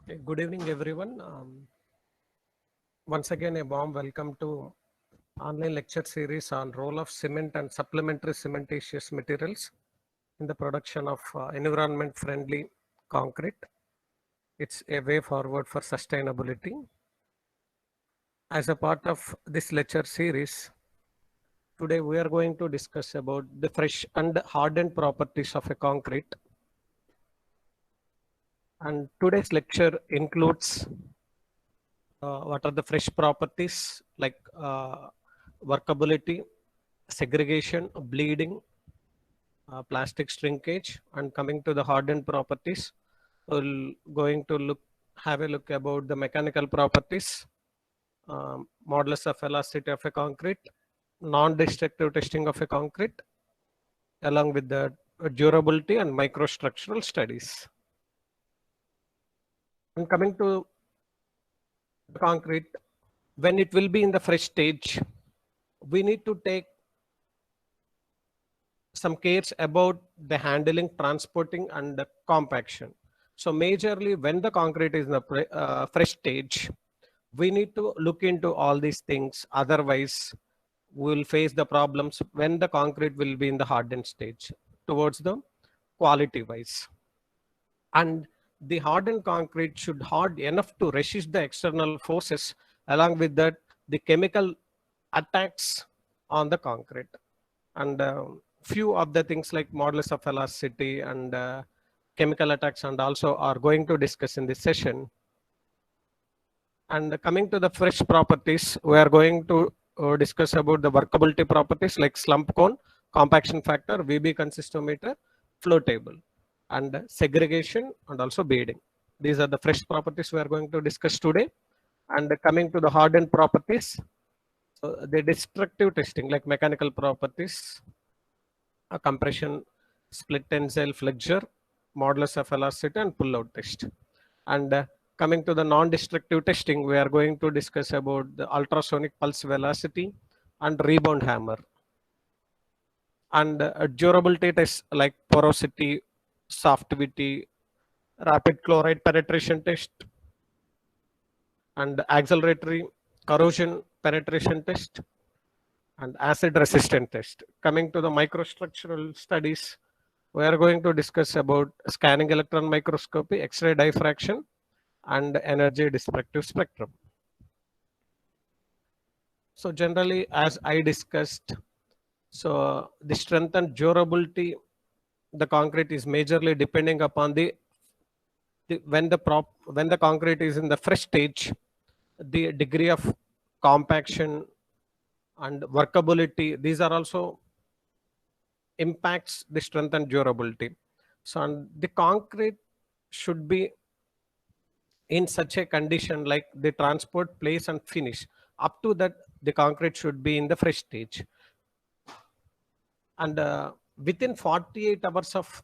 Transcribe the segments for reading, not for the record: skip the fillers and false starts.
Okay, good evening, everyone. Once again, a warm welcome to online lecture series on role of cement and supplementary cementitious materials in the production of environment-friendly concrete. It's a way forward for sustainability. As a part of this lecture series, today we are going to discuss about the fresh and hardened properties of a concrete. And today's lecture includes what are the fresh properties like workability, segregation, bleeding, plastic shrinkage, and coming to the hardened properties, we'll going to have a look about the mechanical properties, modulus of elasticity of a concrete, non-destructive testing of a concrete, along with the durability and microstructural studies. And coming to the concrete, when it will be in the fresh stage, we need to take some cares about the handling, transporting, and the compaction. So majorly when the concrete is in the fresh stage, we need to look into all these things. Otherwise, we will face the problems when the concrete will be in the hardened stage towards the quality wise. And the hardened concrete should hard enough to resist the external forces. Along with that, the chemical attacks on the concrete. And few of the things like modulus of elasticity and chemical attacks and also are going to discuss in this session. And coming to the fresh properties, we are going to discuss about the workability properties like slump cone, compaction factor, VB consistometer, flow table, and segregation and also beading. These are the fresh properties we are going to discuss today. And coming to the hardened properties, so the destructive testing like mechanical properties, a compression, split tensile flexure, modulus of elasticity, and pull-out test. And coming to the non-destructive testing, we are going to discuss about the ultrasonic pulse velocity and rebound hammer. And durability tests like porosity, softivity, rapid chloride penetration test, and acceleratory corrosion penetration test, and acid resistant test. Coming to the microstructural studies, we are going to discuss about scanning electron microscopy, X-ray diffraction, and energy diffractive spectrum. So generally, as I discussed, so the strength and durability, the concrete is majorly depending upon when the concrete is in the fresh stage, the degree of compaction and workability. These are also impacts the strength and durability. So and the concrete should be in such a condition like the transport, place, and finish. Up to that, the concrete should be in the fresh stage. And within 48 hours of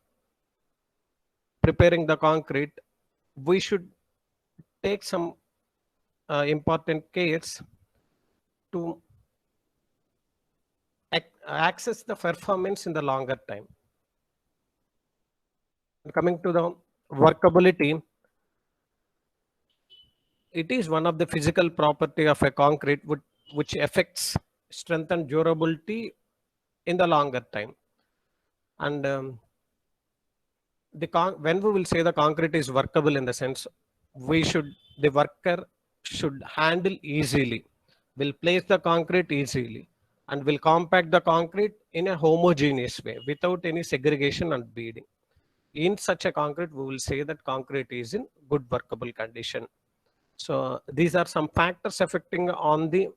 preparing the concrete, we should take some important cares to access the performance in the longer time. And coming to the workability, it is one of the physical property of a concrete which affects strength and durability in the longer time. And when we will say the concrete is workable, in the sense the worker should handle easily, will place the concrete easily, and will compact the concrete in a homogeneous way without any segregation and beading. In such a concrete, we will say that concrete is in good workable condition. So these are some factors affecting on the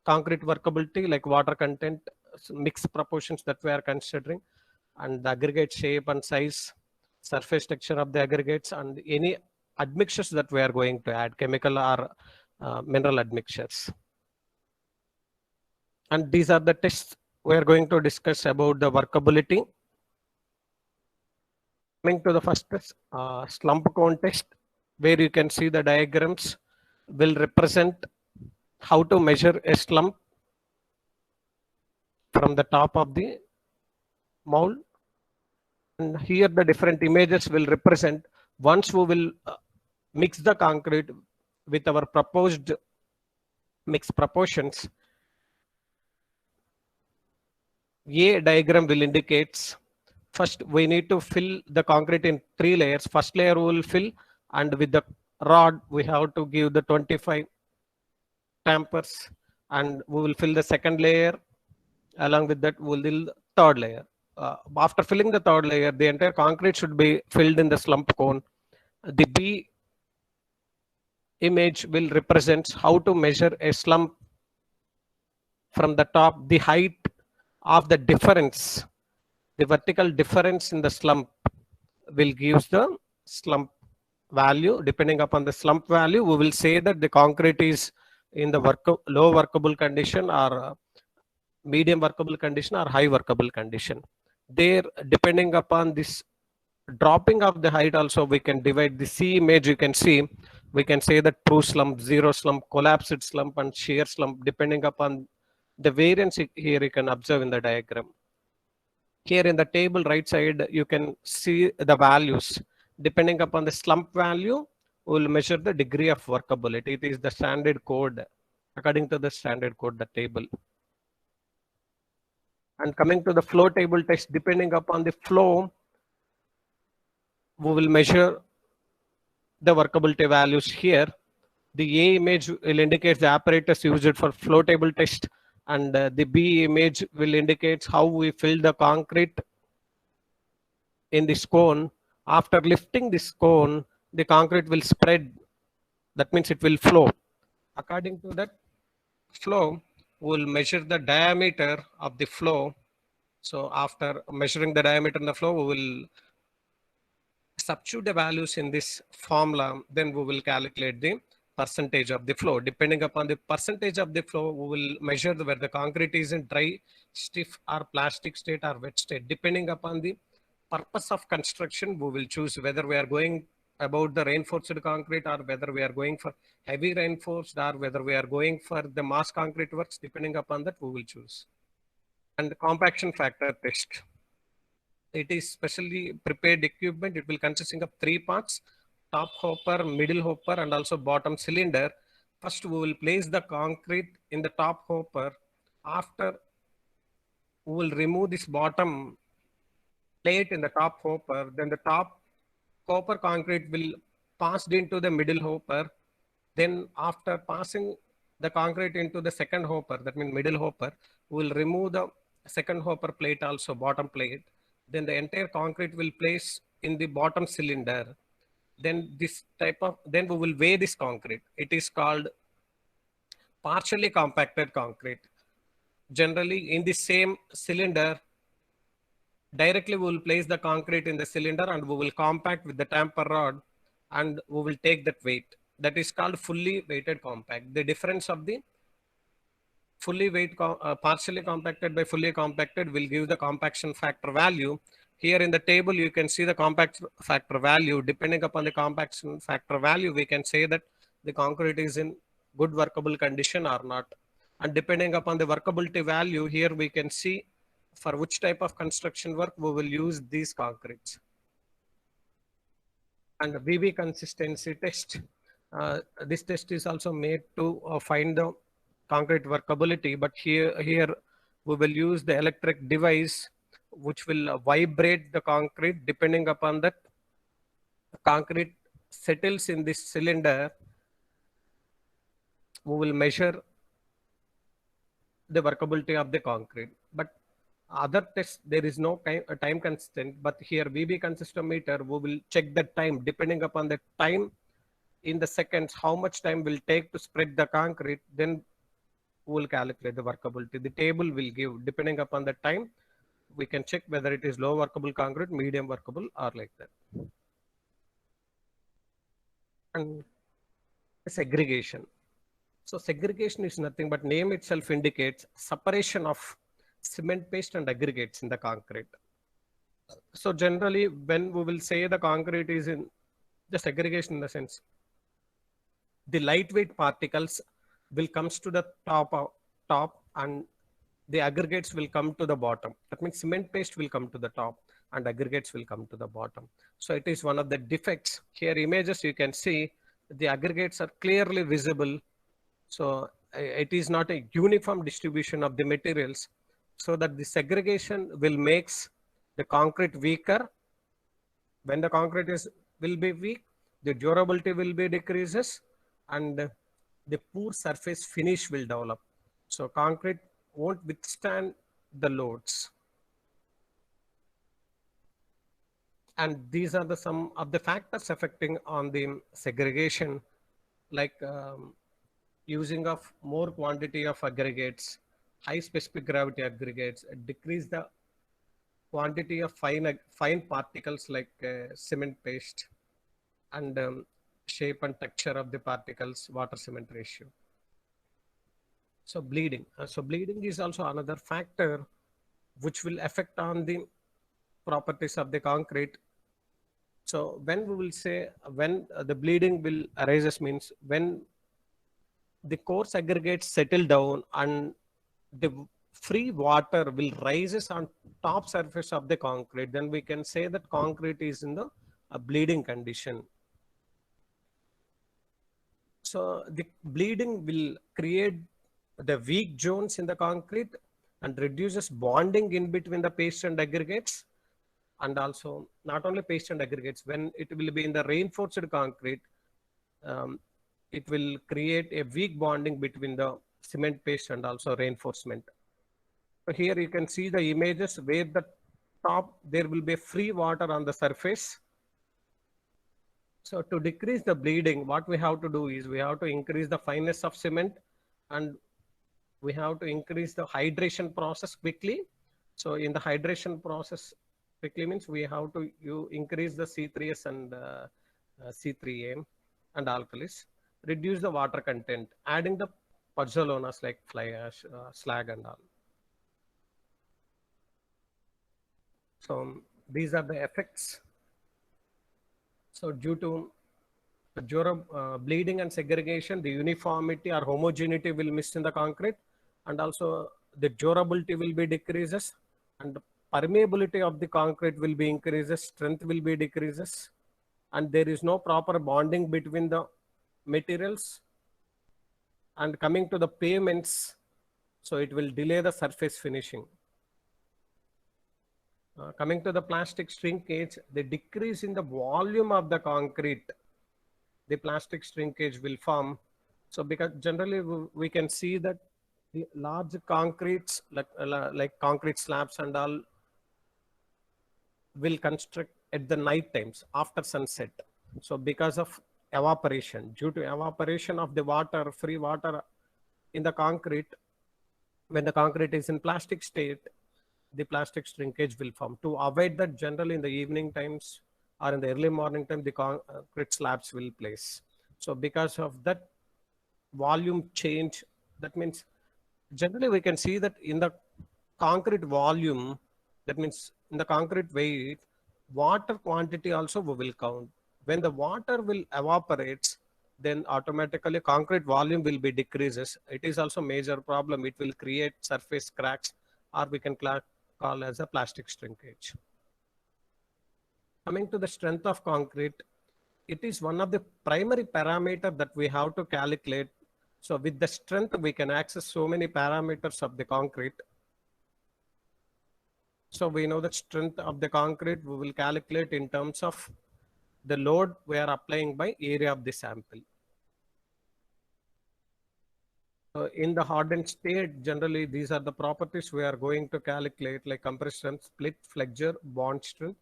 concrete workability, like water content, mixed proportions that we are considering, and the aggregate shape and size, surface texture of the aggregates, and any admixtures that we are going to add, chemical or mineral admixtures. And these are the tests we are going to discuss about the workability. Coming to the first test, slump cone test, where you can see the diagrams will represent how to measure a slump from the top of the mold. And here the different images will represent. Once we will mix the concrete with our proposed mix proportions, A diagram will indicate first we need to fill the concrete in 3 layers. First layer we will fill, and with the rod we have to give the 25 tampers, and we will fill the second layer. Along with that, we will fill the third layer. After filling the third layer, the entire concrete should be filled in the slump cone. The B image will represent how to measure a slump from the top, the height of the difference, the vertical difference in the slump will give the slump value. Depending upon the slump value, we will say that the concrete is in the low workable condition, or medium workable condition, or high workable condition. There, depending upon this dropping of the height, also we can divide the C image. You can see, we can say that true slump, zero slump, collapsed slump, and shear slump, depending upon the variance here you can observe in the diagram. Here in the table right side, you can see the values. Depending upon the slump value, we will measure the degree of workability. It is the standard code, according to the standard code, the table. And coming to the flow table test, depending upon the flow, we will measure the workability values here. The A image will indicate the apparatus used for flow table test, and the B image will indicate how we fill the concrete in this cone. After lifting this cone, the concrete will spread. That means it will flow. According to that flow, we will measure the diameter of the flow. So after measuring the diameter in the flow, we will substitute the values in this formula. Then we will calculate the percentage of the flow. Depending upon the percentage of the flow, we will measure whether the concrete is in dry, stiff, or plastic state, or wet state. Depending upon the purpose of construction, we will choose whether we are going about the reinforced concrete, or whether we are going for heavy reinforced, or whether we are going for the mass concrete works. Depending upon that, we will choose. And the compaction factor test. It is specially prepared equipment. It will consisting of 3 parts: top hopper, middle hopper, and also bottom cylinder. First, we will place the concrete in the top hopper. After, we will remove this bottom plate in the top hopper. Then the top hopper concrete will passed into the middle hopper. Then after passing the concrete into the second hopper, that means middle hopper, we will remove the second hopper plate, also bottom plate. Then the entire concrete will place in the bottom cylinder. Then then we will weigh this concrete. It is called partially compacted concrete. Generally, in the same cylinder, directly we will place the concrete in the cylinder, and we will compact with the tamper rod, and we will take that weight. That is called fully weighted compact. The difference of the partially compacted by fully compacted will give the compaction factor value. Here in the table, you can see the compact factor value. Depending upon the compaction factor value, we can say that the concrete is in good workable condition or not. And depending upon the workability value, here we can see for which type of construction work we will use these concretes. And the VB consistency test. This test is also made to find the concrete workability, but here we will use the electric device which will vibrate the concrete. Depending upon that, the concrete settles in this cylinder, we will measure the workability of the concrete. But other tests, there is no time constant, but here VB consistometer, we will check the time. Depending upon the time in the seconds, how much time will take to spread the concrete, then we will calculate the workability. The table will give, depending upon the time, we can check whether it is low workable concrete, medium workable, or like that. And segregation. So segregation is nothing but name itself indicates separation of cement paste and aggregates in the concrete. So generally, when we will say the concrete is in the segregation, in the sense, the lightweight particles will comes to the top and the aggregates will come to the bottom. That means cement paste will come to the top and aggregates will come to the bottom. So it is one of the defects. Here images you can see the aggregates are clearly visible. So it is not a uniform distribution of the materials, so that the segregation will makes the concrete weaker. When the concrete will be weak, the durability will be decreases, and the poor surface finish will develop. So concrete won't withstand the loads. And these are the some of the factors affecting on the segregation, like using of more quantity of aggregates, high specific gravity aggregates, decrease the quantity of fine particles like cement paste, and shape and texture of the particles, water cement ratio. So bleeding. So bleeding is also another factor which will affect on the properties of the concrete. So when we will say when the bleeding will arises means when the coarse aggregates settle down and the free water will rises on top surface of the concrete, then we can say that concrete is in the bleeding condition. So the bleeding will create the weak zones in the concrete and reduces bonding in between the paste and aggregates. And also not only paste and aggregates, when it will be in the reinforced concrete, um, it will create a weak bonding between the cement paste and also reinforcement. So here you can see the images where the top there will be free water on the surface. So to decrease the bleeding, what we have to do is we have to increase the fineness of cement, and we have to increase the hydration process quickly. So in the hydration process quickly means we have to increase the C3S and C3A and alkalis, reduce the water content, adding the pozzolas like fly ash, slag and all. So these are the effects. So due to bleeding and segregation, the uniformity or homogeneity will miss in the concrete, and also the durability will be decreases, and permeability of the concrete will be increases, strength will be decreases, and there is no proper bonding between the materials. And coming to the pavements, so it will delay the surface finishing. Coming to the plastic shrinkage, the decrease in the volume of the concrete, the plastic shrinkage will form. So because generally we can see that the large concretes like concrete slabs and all will construct at the night times after sunset. So because of evaporation, due to evaporation of the water, free water in the concrete, when the concrete is in plastic state, the plastic shrinkage will form. To avoid that, generally in the evening times or in the early morning time, the concrete slabs will place. So because of that volume change, that means generally we can see that in the concrete volume, that means in the concrete weight, water quantity also we will count. When the water will evaporates, then automatically concrete volume will be decreases. It is also major problem. It will create surface cracks, or we can call as a plastic shrinkage. Coming to the strength of concrete, it is one of the primary parameter that we have to calculate. So with the strength, we can access so many parameters of the concrete. So we know the strength of the concrete, we will calculate in terms of the load we are applying by area of the sample. So in the hardened state, generally these are the properties we are going to calculate, like compressive strength, split, flexure, bond strength,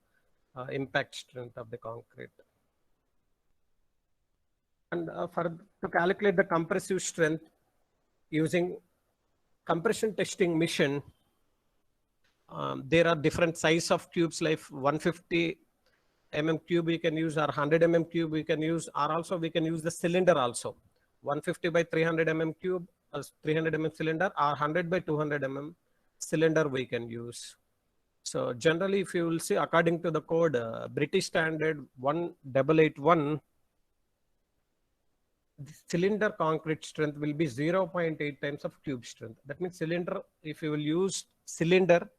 impact strength of the concrete. And to calculate the compressive strength using compression testing mission, there are different size of cubes, like 150 mm cube we can use, or 100 mm cube we can use, or also we can use the cylinder also. 150 by 300 mm cube, 300 mm cylinder, or 100 by 200 mm cylinder we can use. So generally, if you will see, according to the code, British standard 1881, the cylinder concrete strength will be 0.8 times of cube strength. That means cylinder, if you will use cylinder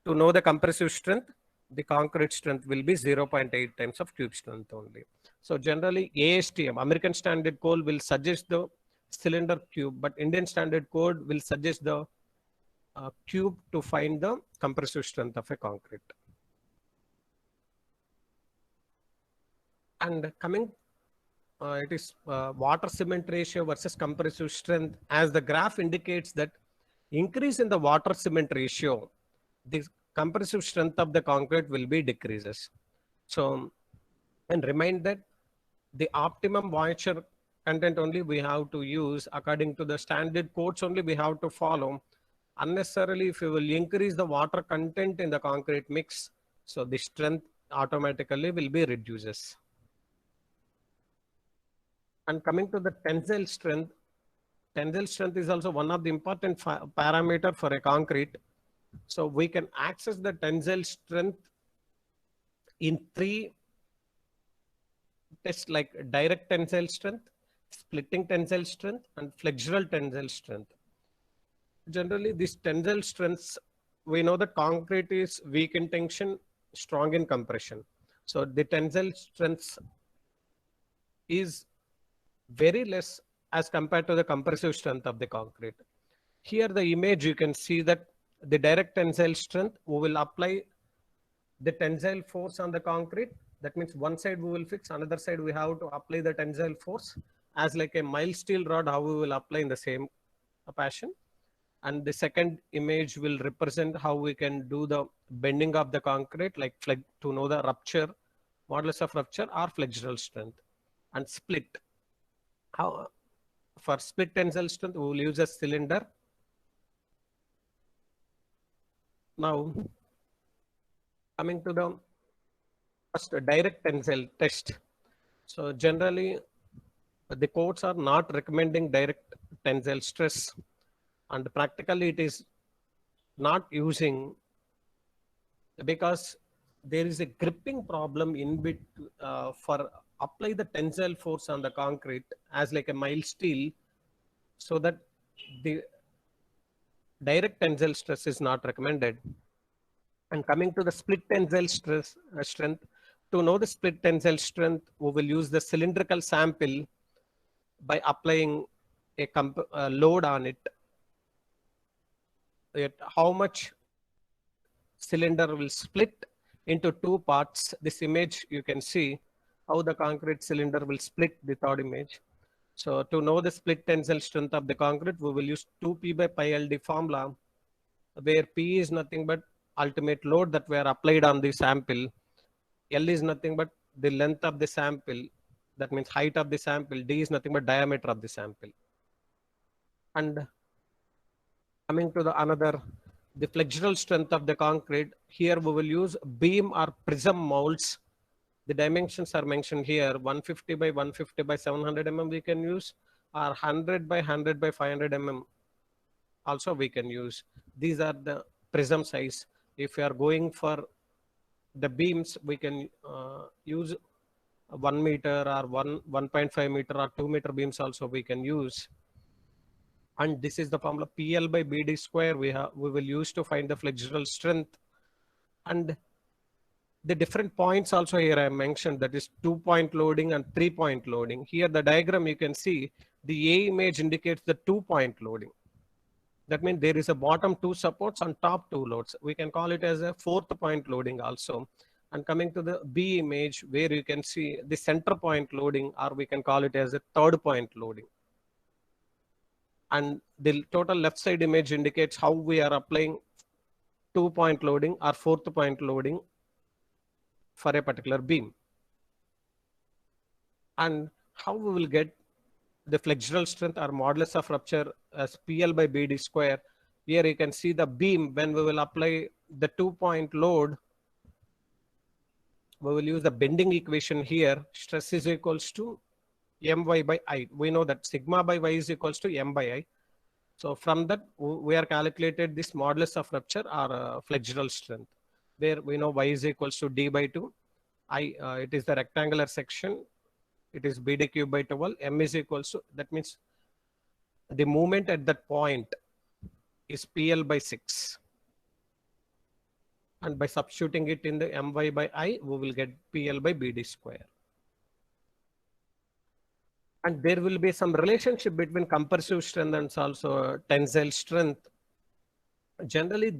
to know the compressive strength, the concrete strength will be 0.8 times of cube strength only. So generally ASTM, American Standard Code, will suggest the cylinder cube, but Indian Standard Code will suggest the cube to find the compressive strength of a concrete. And coming, it is water cement ratio versus compressive strength. As the graph indicates that increase in the water cement ratio, the compressive strength of the concrete will be decreases. So, and remind that the optimum moisture content only we have to use according to the standard codes only we have to follow. Unnecessarily, if you will increase the water content in the concrete mix, so the strength automatically will be reduces. And coming to the tensile strength is also one of the important parameter for a concrete. So we can access the tensile strength in three tests, like direct tensile strength, splitting tensile strength, and flexural tensile strength. Generally, these tensile strengths, we know that concrete is weak in tension, strong in compression. So the tensile strengths is very less as compared to the compressive strength of the concrete. Here the image, you can see that the direct tensile strength, we will apply the tensile force on the concrete. That means one side we will fix, another side we have to apply the tensile force as like a mild steel rod, how we will apply in the same fashion. And the second image will represent how we can do the bending of the concrete, like to know the rupture, modulus of rupture or flexural strength. And split. How, for split tensile strength, we will use a cylinder. Now, coming to the first direct tensile test. So generally, the courts are not recommending direct tensile stress, and practically it is not using because there is a gripping problem in bit for apply the tensile force on the concrete as like a mild steel, so that the direct tensile stress is not recommended. And coming to the split tensile strength, to know the split tensile strength, we will use the cylindrical sample by applying a load on it. How much cylinder will split into two parts. This image, you can see how the concrete cylinder will split, the third image. So to know the split tensile strength of the concrete, we will use 2P by pi LD formula, where P is nothing but ultimate load that were applied on the sample. L is nothing but the length of the sample, that means height of the sample. D is nothing but diameter of the sample. And coming to the another, the flexural strength of the concrete, here we will use beam or prism molds. The dimensions are mentioned here, 150 by 150 by 700 mm we can use, or 100 by 100 by 500 mm also we can use. These are the prism size. If you are going for the beams, we can use 1 meter or 1.5 meter or 2 meter beams also we can use. And this is the formula PL by BD square we will use to find the flexural strength. And the different points also here I mentioned, that is 2-point loading and 3-point loading. Here the diagram you can see the A image indicates the 2-point loading. That means there is a bottom 2 supports and top 2 loads. We can call it as a 4th point loading also. And coming to the B image, where you can see the center point loading, or we can call it as a 3rd point loading. And the total left side image indicates how we are applying 2-point loading or 4th point loading for a particular beam. And how we will get the flexural strength or modulus of rupture as PL by BD square. Here you can see the beam, when we will apply the 2-point load, we will use the bending equation here. Stress is equals to my by I. We know that sigma by y is equals to m by I. So from that, we are calculated this modulus of rupture or flexural strength, where we know y is equals to d by 2. It is the rectangular section. It is BD cube by 12. M is equals to, that means the movement at that point is PL by 6. And by substituting it in the my by I, we will get PL by BD square. And there will be some relationship between compressive strength and also tensile strength. Generally,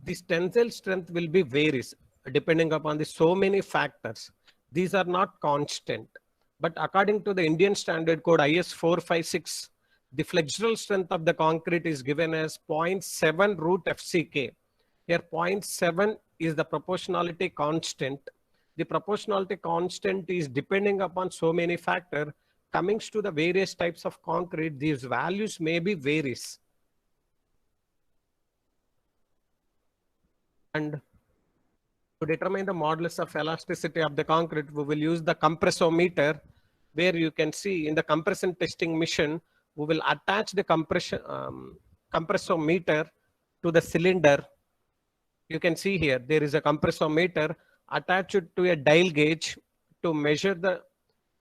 this tensile strength will be varies depending upon the so many factors. These are not constant. But according to the Indian Standard Code IS 456, the flexural strength of the concrete is given as 0.7 root FCK. Here 0.7 is the proportionality constant. The proportionality constant is depending upon so many factors. Coming to the various types of concrete, these values may be varies. And to determine the modulus of elasticity of the concrete, we will use the compressometer, where you can see in the compression testing mission, we will attach the compressometer to the cylinder. You can see here, there is a compressometer attached to a dial gauge to measure the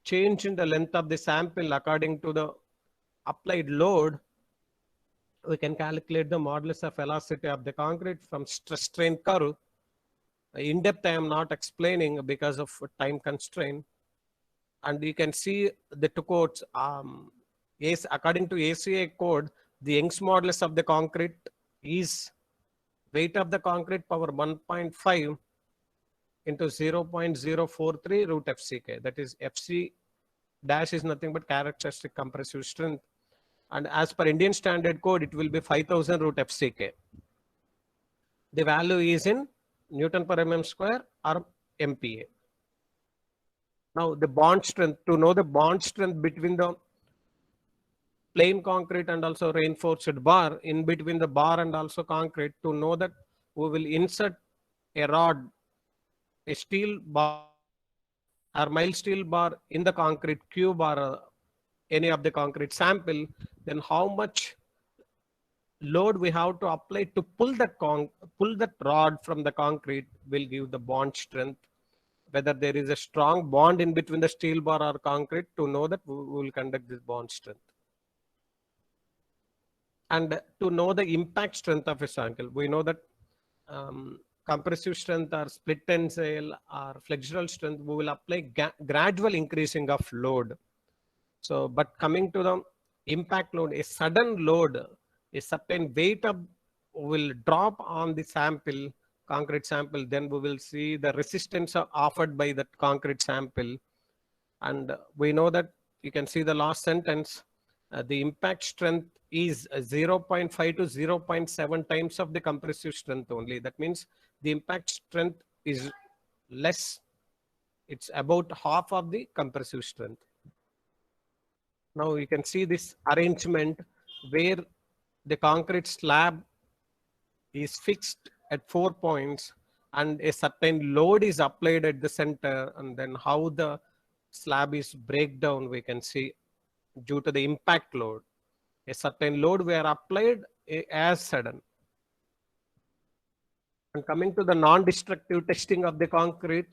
change in the length of the sample according to the applied load. We can calculate the modulus of elasticity of the concrete from stress strain curve. In depth, I am not explaining because of time constraint. And you can see the two codes. According to ACA code, the Young's modulus of the concrete is weight of the concrete power 1.5 into 0.043 root FCK. That is FC dash is nothing but characteristic compressive strength. And as per Indian Standard Code, it will be 5000 root FCK. The value is in Newton per mm square or MPa. Now the bond strength, to know the bond strength between the plain concrete and also reinforced bar, in between the bar and also concrete, to know that we will insert a rod, a steel bar or mild steel bar in the concrete cube or any of the concrete sample, then how much load we have to apply to pull that rod from the concrete will give the bond strength. Whether there is a strong bond in between the steel bar or concrete, to know that we will conduct this bond strength. And to know the impact strength of a sample, we know that compressive strength or split tensile or flexural strength, we will apply gradual increasing of load. So, but coming to the impact load, a sudden load, a certain weight will drop on the sample, concrete sample, then we will see the resistance offered by that concrete sample. And we know that you can see the last sentence, the impact strength is 0.5 to 0.7 times of the compressive strength only. That means the impact strength is less. It's about half of the compressive strength. Now you can see this arrangement where the concrete slab is fixed at 4 points and a certain load is applied at the center, and then how the slab is breakdown we can see due to the impact load. A certain load were applied as sudden. And coming to the non-destructive testing of the concrete,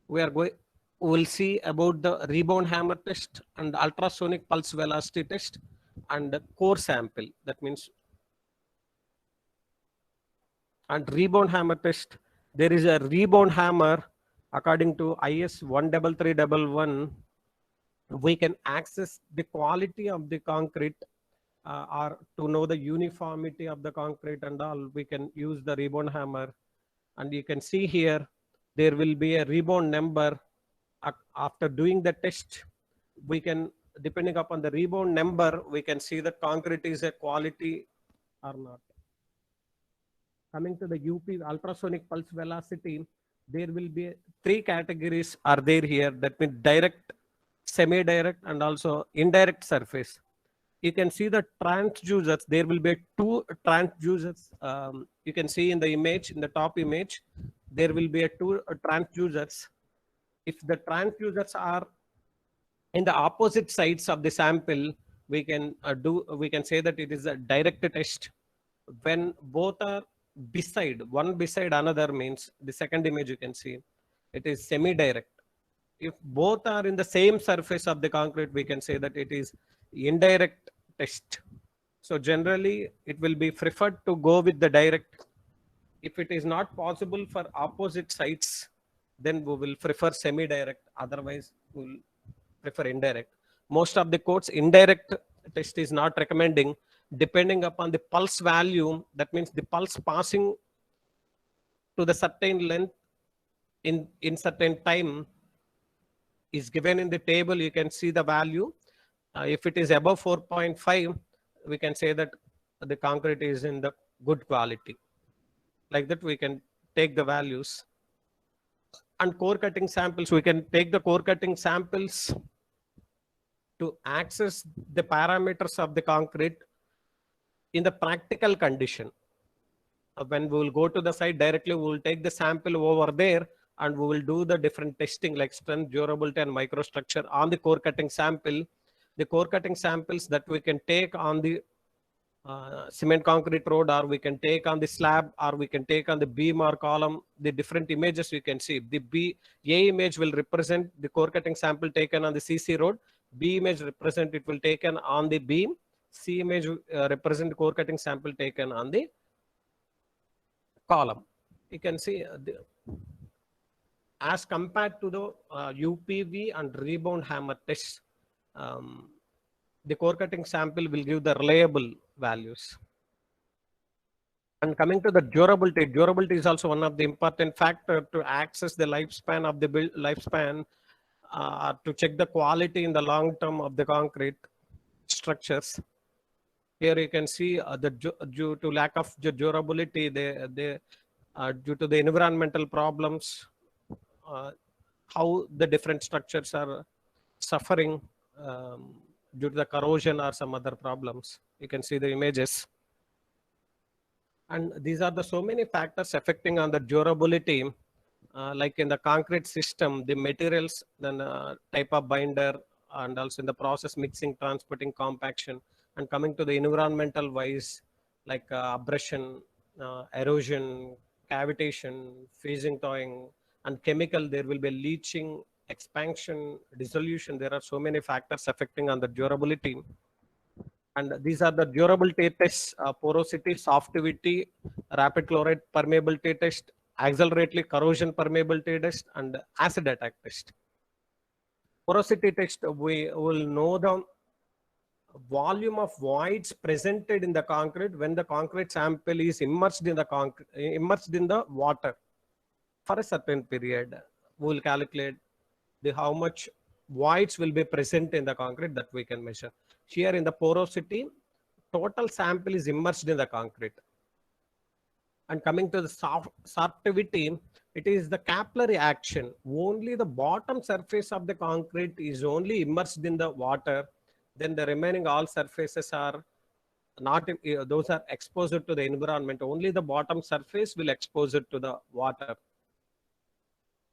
we'll see about the rebound hammer test and ultrasonic pulse velocity test and the core sample. That means, and rebound hammer test, there is a rebound hammer according to IS 13311. We can access the quality of the concrete or to know the uniformity of the concrete and all, we can use the rebound hammer. And you can see here, there will be a rebound number. After doing the test, we can, depending upon the rebound number, we can see that concrete is a quality or not. Coming to the UP ultrasonic pulse velocity, there will be 3 categories are there here. That means direct, semi-direct and also indirect surface. You can see the transducers. There will be 2 transducers. You can see in the image, in the top image, there will be 2 transducers. If the transducers are in the opposite sides of the sample, we can say that it is a direct test. When both are one beside another, means the second image you can see, it is semi-direct. If both are in the same surface of the concrete, we can say that it is indirect test. So generally it will be preferred to go with the direct. If it is not possible for opposite sides, then we will prefer semi-direct. Otherwise, we will prefer indirect. Most of the courts, indirect test is not recommending, depending upon the pulse value. That means the pulse passing to the certain length in certain time is given in the table. You can see the value. If it is above 4.5, we can say that the concrete is in the good quality. Like that, we can take the values. And core cutting samples, we can take the core cutting samples to access the parameters of the concrete in the practical condition. When we will go to the site directly, we will take the sample over there and we will do the different testing like strength, durability, and microstructure on the core cutting sample. The core cutting samples that we can take on the cement concrete road, or we can take on the slab, or we can take on the beam or column. The different images you can see. The A image will represent the core cutting sample taken on the CC road. B image represent it will taken on the beam. C image represent core cutting sample taken on the column. You can see as compared to the UPV and rebound hammer tests, the core cutting sample will give the reliable values. And coming to the durability, durability is also one of the important factor to access the lifespan of the lifespan, to check the quality in the long term of the concrete structures. Here you can see due to lack of durability, due to the environmental problems, how the different structures are suffering due to the corrosion or some other problems. You can see the images. And these are the so many factors affecting on the durability, like in the concrete system, the materials, then type of binder, and also in the process mixing, transporting, compaction. And coming to the environmental wise, like abrasion, erosion, cavitation, phasing thawing, and chemical, there will be leaching, expansion, dissolution. There are so many factors affecting on the durability. And these are the durability tests: porosity, softivity, rapid chloride permeability test, acceleratory corrosion permeability test, and acid attack test. Porosity test, we will know the volume of voids presented in the concrete when the concrete sample is immersed in the water for a certain period. We will calculate how much voids will be present in the concrete, that we can measure. Here in the porosity, total sample is immersed in the concrete. And coming to the sorptivity, it is the capillary action. Only the bottom surface of the concrete is only immersed in the water. Then the remaining all surfaces are not, those are exposed to the environment. Only the bottom surface will expose it to the water.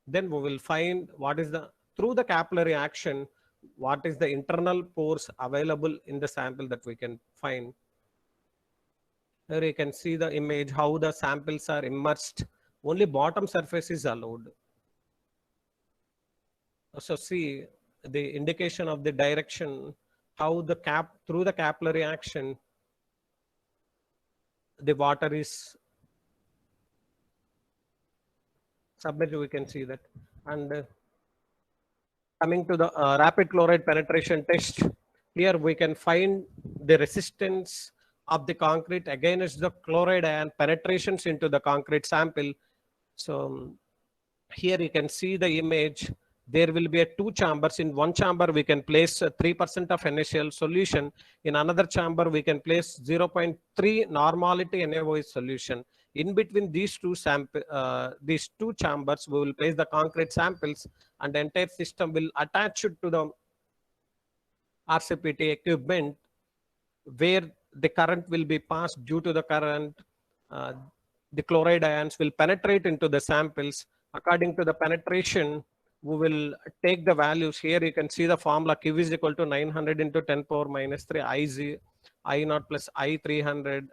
Then we will find what is through the capillary action, what is the internal pores available in the sample that we can find. Here you can see the image, how the samples are immersed. Only bottom surface is allowed. So see the indication of the direction, how through the capillary action, the water is submerged. We can see that. And coming to the rapid chloride penetration test, here we can find the resistance of the concrete against the chloride ion penetrations into the concrete sample. So here you can see the image. There will be two chambers. In one chamber, we can place 3% of NaCl solution. In another chamber, we can place 0.3 normality NaOH solution. In between these two chambers, we will place the concrete samples, and the entire system will attach it to the RCPT equipment, where the current will be passed. Due to the current, the chloride ions will penetrate into the samples. According to the penetration, we will take the values. Here you can see the formula. Q is equal to 900 into 10 power minus 3 I0 plus I300,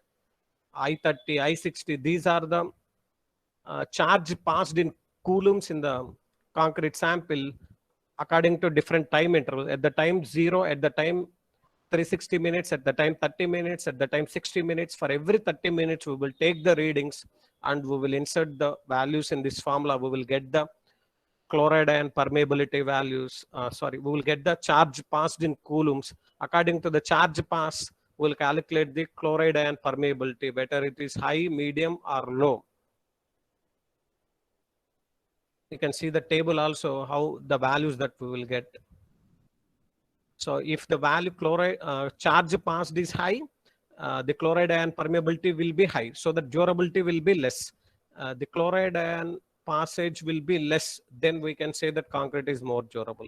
I30, I60. These are the charge passed in coulombs in the concrete sample according to different time intervals. At the time 0, at the time 360 minutes, at the time 30 minutes, at the time 60 minutes. For every 30 minutes, we will take the readings and we will insert the values in this formula. We will get the chloride ion permeability values. We will get the charge passed in coulombs. According to the charge pass, we'll calculate the chloride ion permeability, whether it is high, medium, or low. You can see the table also, how the values that we will get. So if the value chloride charge passed is high, the chloride ion permeability will be high. So the durability will be less. The chloride ion passage will be less. Then we can say that concrete is more durable.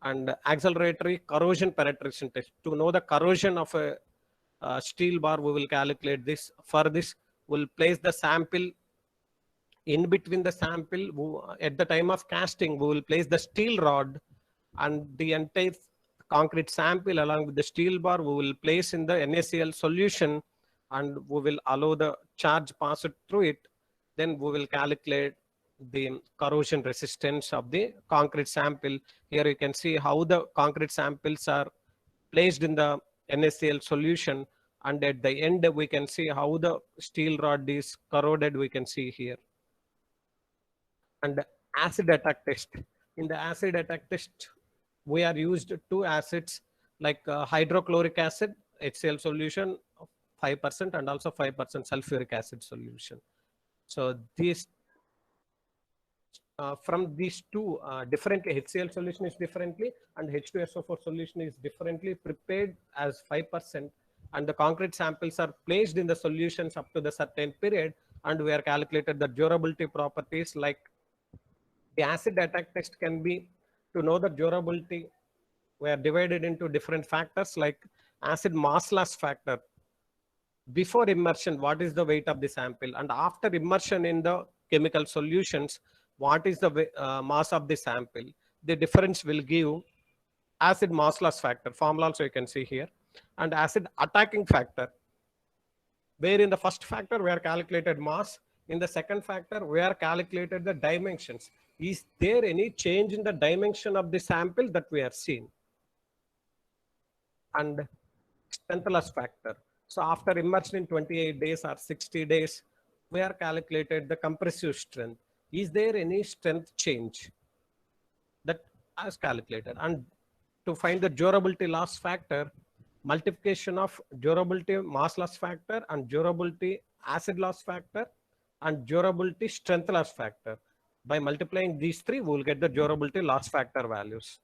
And acceleratory corrosion penetration test. To know the corrosion of a steel bar, we will calculate this. For this, we'll place the sample in between the sample. At the time of casting, we will place the steel rod, and the entire concrete sample along with the steel bar we will place in the NaCl solution, and we will allow the charge pass it through it. Then we will calculate the corrosion resistance of the concrete sample. Here you can see how the concrete samples are placed in the NaCl solution, and at the end we can see how the steel rod is corroded. We can see here. And acid attack test. In the acid attack test, we are used two acids like hydrochloric acid, HCl solution 5%, and also 5% sulfuric acid solution. So these from these two differently, HCl solution is differently and H2SO4 solution is differently prepared as 5%, and the concrete samples are placed in the solutions up to the certain period, and we are calculated the durability properties. Like the acid attack test can be, to know the durability, we are divided into different factors like acid mass loss factor. Before immersion, what is the weight of the sample, and after immersion in the chemical solutions, what is the mass of the sample? The difference will give acid mass loss factor formula also you can see here, and acid attacking factor, where in the first factor we are calculated mass, in the second factor we are calculated the dimensions. Is there any change in the dimension of the sample that we are seeing? And strength loss factor. So after immersion in 28 days or 60 days, we are calculated the compressive strength. Is there any strength change? That is calculated. And to find the durability loss factor, multiplication of durability mass loss factor and durability acid loss factor and durability strength loss factor. By multiplying these three, we will get the durability loss factor values.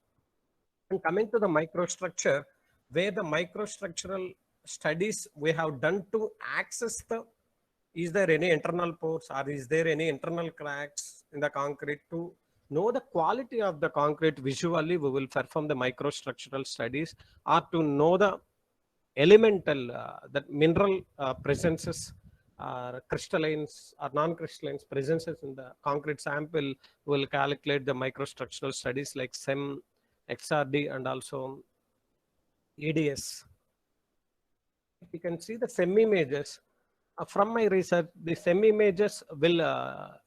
And coming to the microstructure, where the microstructural studies we have done to access the, is there any internal pores or is there any internal cracks in the concrete? To know the quality of the concrete visually, we will perform the microstructural studies, or to know the elemental, that mineral presences, crystallines or non-crystallines presences in the concrete sample. We will calculate the microstructural studies like SEM, XRD, and also EDS. You can see the SEM images. From my research, the SEM images will,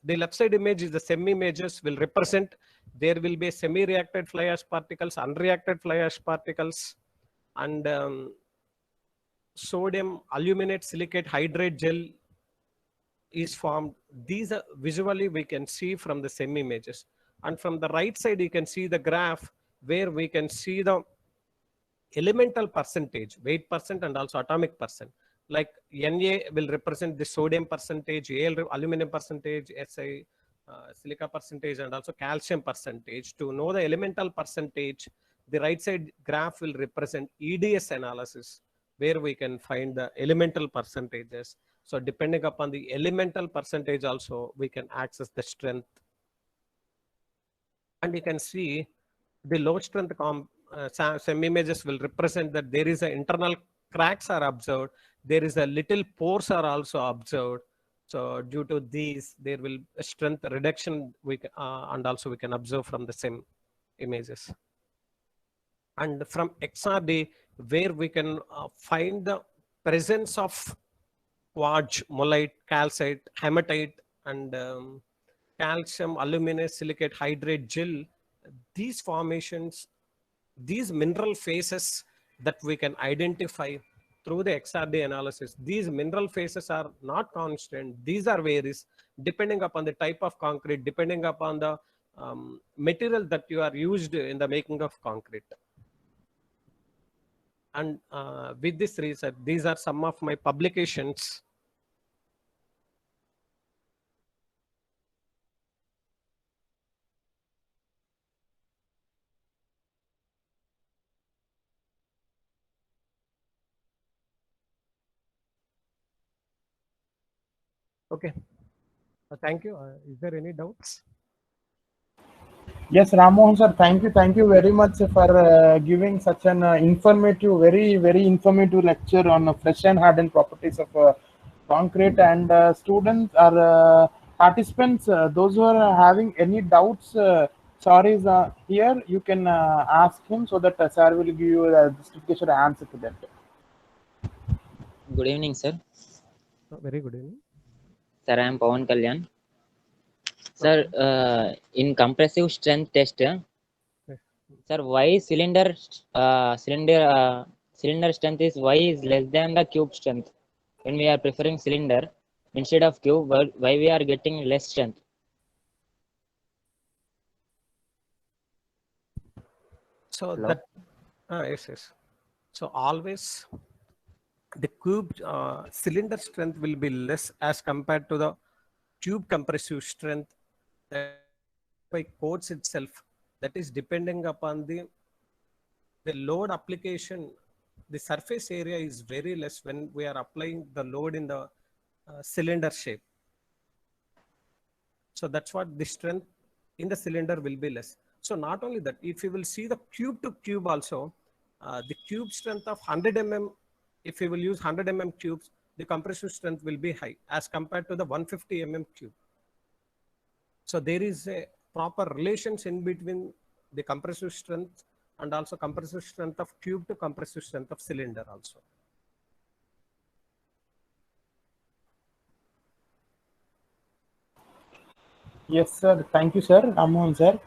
the left side image is the SEM images will represent, there will be semi-reacted fly ash particles, unreacted fly ash particles, and sodium aluminate silicate hydrate gel is formed. These are visually we can see from the SEM images. And from the right side, you can see the graph where we can see the elemental percentage, weight percent, and also atomic percent. Like Na will represent the sodium percentage, Al aluminum percentage, Si silica percentage, and also calcium percentage. To know the elemental percentage, the right side graph will represent EDS analysis, where we can find the elemental percentages. So depending upon the elemental percentage also, we can access the strength. And you can see the low strength SEM images will represent that there is an internal cracks are observed. There is a little pores are also observed. So due to these, there will a strength reduction, and also we can observe from the SEM images. And from XRD, where we can find the presence of quartz, molite, calcite, hematite, and calcium aluminate silicate hydrate gel. These formations, these mineral phases that we can identify through the XRD analysis, these mineral phases are not constant. These are varies depending upon the type of concrete, depending upon the material that you are used in the making of concrete. And with this research, these are some of my publications. Okay, thank you. Is there any doubts? Yes, Ramohan sir, thank you very much for giving such an informative, very informative lecture on fresh and hardened properties of concrete. And students or participants, those who are having any doubts, sorry, is here you can ask him so that sir will give you a justification answer to that. Good evening, sir. Very good evening. Sir, I am Pawan Kalyan. Sir, in compressive strength test, sir, why cylinder strength is less than the cube strength? When we are preferring cylinder instead of cube, why we are getting less strength? So Hello? that yes. So always the cube cylinder strength will be less as compared to the tube compressive strength by codes itself. That is depending upon the load application. The surface area is very less when we are applying the load in the cylinder shape. So that's what the strength in the cylinder will be less. So not only that, if you will see the cube to cube also, the cube strength of 100 mm, if you will use 100 mm cubes, the compressive strength will be high as compared to the 150 mm cube. So there is a proper relations in between the compressive strength and also compressive strength of cube to compressive strength of cylinder also. Yes, sir. Thank you, sir. Ramohan sir.